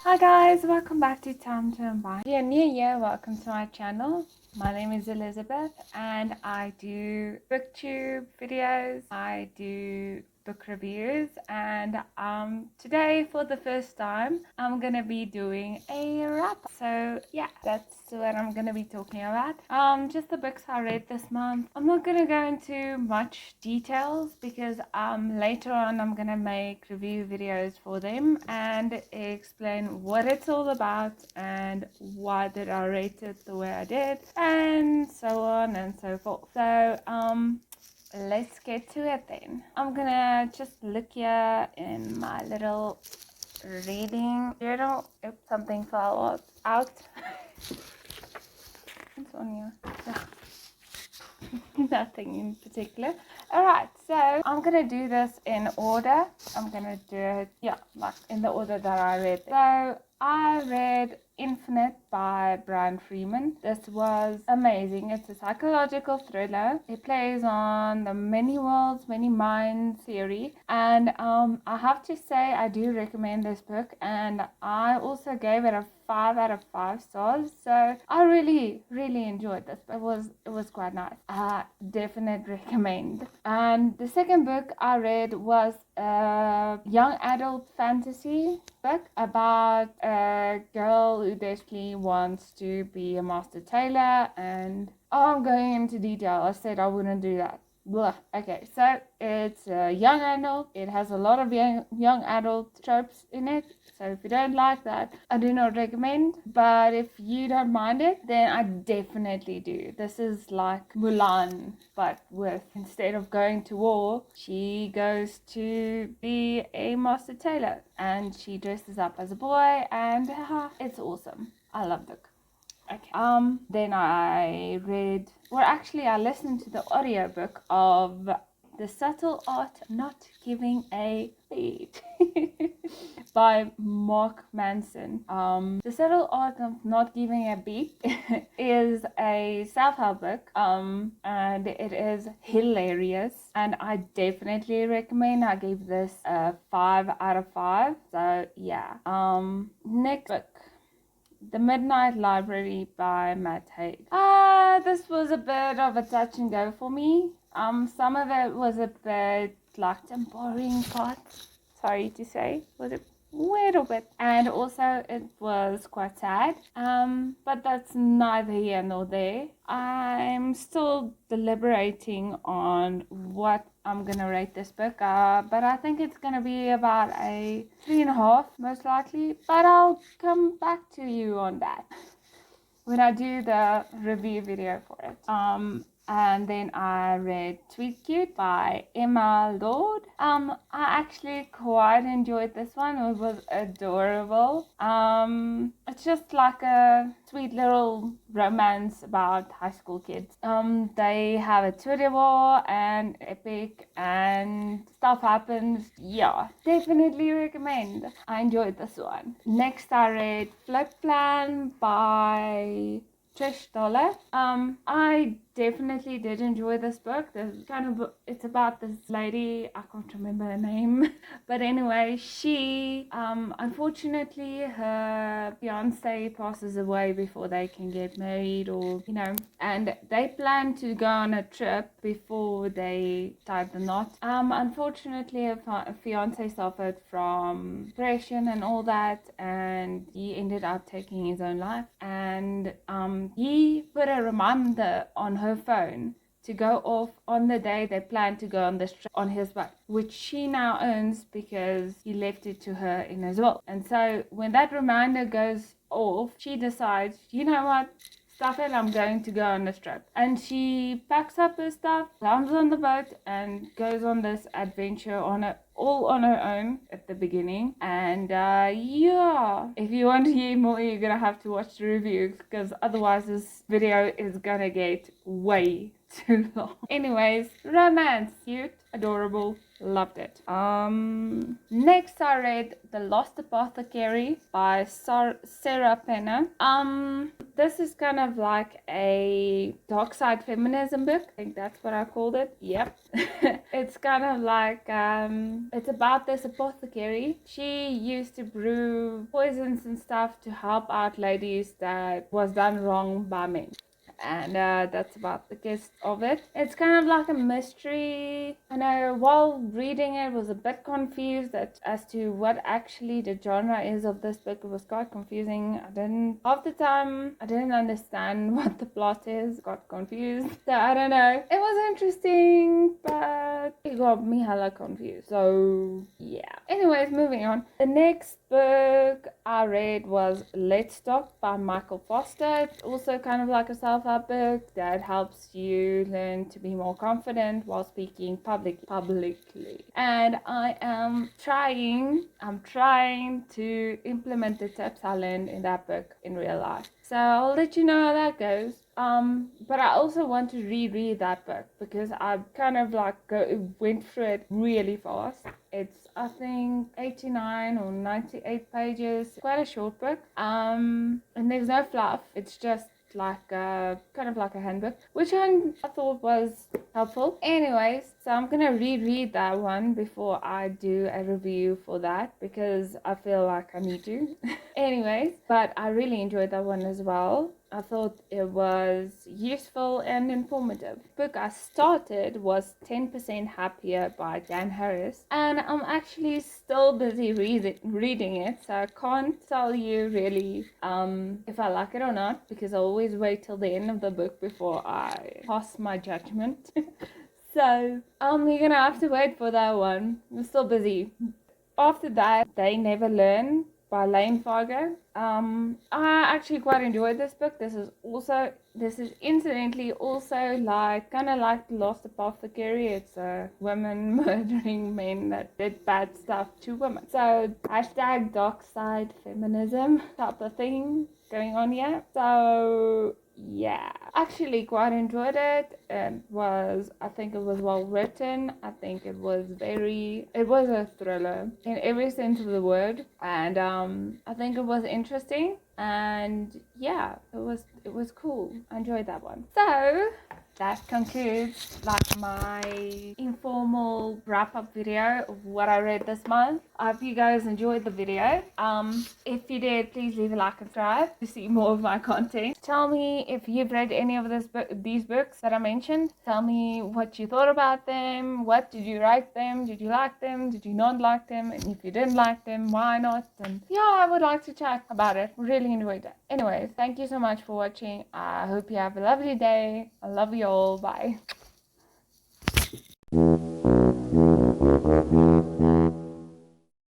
Hi guys, welcome back to Time to Unbind. If you're new here, welcome to my channel. My name is Elizabeth and I do booktube videos, I do book reviews, and today for the first time I'm gonna be doing a wrap. So yeah, that's what I'm gonna be talking about. Just the books I read this month. I'm not gonna go into much details because later on I'm gonna make review videos for them and explain what it's all about and why did I rate it the way I did and so on and so forth. So let's get to it then. I'm gonna just look here in my little reading journal. If something fell out. What's on here? Nothing in particular. Alright, so I'm gonna do this in order. I'm gonna do it, like in the order that I read. So I read Infinite by Brian Freeman. This was amazing. It's a psychological thriller. It plays on the many worlds, many minds theory, and I have to say I do recommend this book, and I also gave it a 5 out of 5 stars. So I really enjoyed this. It was quite nice. Definite recommend. And the second book I read was a young adult fantasy book about a girl who basically wants to be a master tailor, and I'm going into detail. I said I wouldn't do that. Blah. Okay, so it's a young adult. It has a lot of young adult tropes in it. So if you don't like that, I do not recommend. But if you don't mind it, then I definitely do. This is like Mulan, but with, instead of going to war, she goes to be a master tailor. And she dresses up as a boy, and it's awesome. I love the book. Okay. Then I read, I listened to the audiobook of The Subtle Art of Not Giving a Beat by Mark Manson. The Subtle Art of Not Giving a Beat is a self-help book, and it is hilarious, and I definitely recommend. I gave this a 5 out of 5. So yeah. Next book, The Midnight Library by Matt Haig. This was a bit of a touch and go for me. Some of it was a bit like some boring parts. Sorry to say, was a little bit, and also it was quite sad. But that's neither here nor there. I'm still deliberating on what I'm gonna rate this book, but I think it's gonna be about a 3.5 most likely, but I'll come back to you on that when I do the review video for it. And then I read Sweet Cute by Emma Lord. I actually quite enjoyed this one. It was adorable. It's just like a sweet little romance about high school kids. They have a Twitter war and epic and stuff happens. Yeah, definitely recommend. I enjoyed this one. Next I read Flip Plan by Trish Dollar. I definitely did enjoy this book. It's about this lady, I can't remember her name, but anyway, she unfortunately her fiance passes away before they can get married, or and they plan to go on a trip before they tied the knot. Unfortunately her fiance suffered from depression and all that, and he ended up taking his own life, and he put a reminder on her phone to go off on the day they planned to go on this trip on his bike, which she now owns because he left it to her in his will. And so when that reminder goes off, she decides, you know what, stuff it, I'm going to go on this trip. And she packs up her stuff, climbs on the boat, and goes on this adventure all on her own at the beginning. And yeah, if you want to hear more, you're gonna have to watch the review, because otherwise this video is gonna get way too long. Anyways, romance, cute, adorable, loved it. Next I read The Lost Apothecary by Sarah Penner. This is kind of like a dark side feminism book. I think that's what I called it. Yep. It's kind of like it's about this apothecary. She used to brew poisons and stuff to help out ladies that was done wrong by men. And that's about the gist of it. It's kind of like a mystery. I know while reading it was a bit confused as to what actually the genre is of this book. It was quite confusing. Half the time I didn't understand what the plot is. Got confused. So I don't know. It was interesting, but it got me hella confused. So yeah. Anyways, moving on. The next book I read was Let's Talk by Michael Foster. It's also kind of like a self-help book that helps you learn to be more confident while speaking publicly. And I'm trying to implement the tips I learned in that book in real life. So I'll let you know how that goes. But I also want to reread that book because I kind of like went through it really fast. It's I think 89 or 98 pages. Quite a short book. And there's no fluff. It's just like kind of like a handbook, which I thought was helpful. Anyways, so I'm gonna reread that one before I do a review for that because I feel like I need to. Anyways, but I really enjoyed that one as well. I thought it was useful and informative. The book I started was 10% Happier by Dan Harris, and I'm actually still busy reading it, so I can't tell you really if I like it or not, because I always wait till the end of the book before I pass my judgment. So you're gonna have to wait for that one. I'm still busy. After that, They Never Learn by Lane Fargo. I actually quite enjoyed this book. This is incidentally also like kind of like The Lost Apothecary. It's a women murdering men that did bad stuff to women. So hashtag dark side feminism type of thing going on here. So yeah, actually quite enjoyed it. I think it was well written. I think it was a thriller in every sense of the word, and I think it was interesting, and yeah, it was cool. I enjoyed that one. So that concludes like my informal wrap-up video of what I read this month. I hope you guys enjoyed the video. If you did, please leave a like and subscribe to see more of my content. Tell me if you've read any of these books that I mentioned. Tell me what you thought about them. What did you write them? Did you like them? Did you not like them? And if you didn't like them, why not? And yeah, I would like to chat about it. Really enjoyed it. Anyways, thank you so much for watching. I hope you have a lovely day. I love you all. Bye.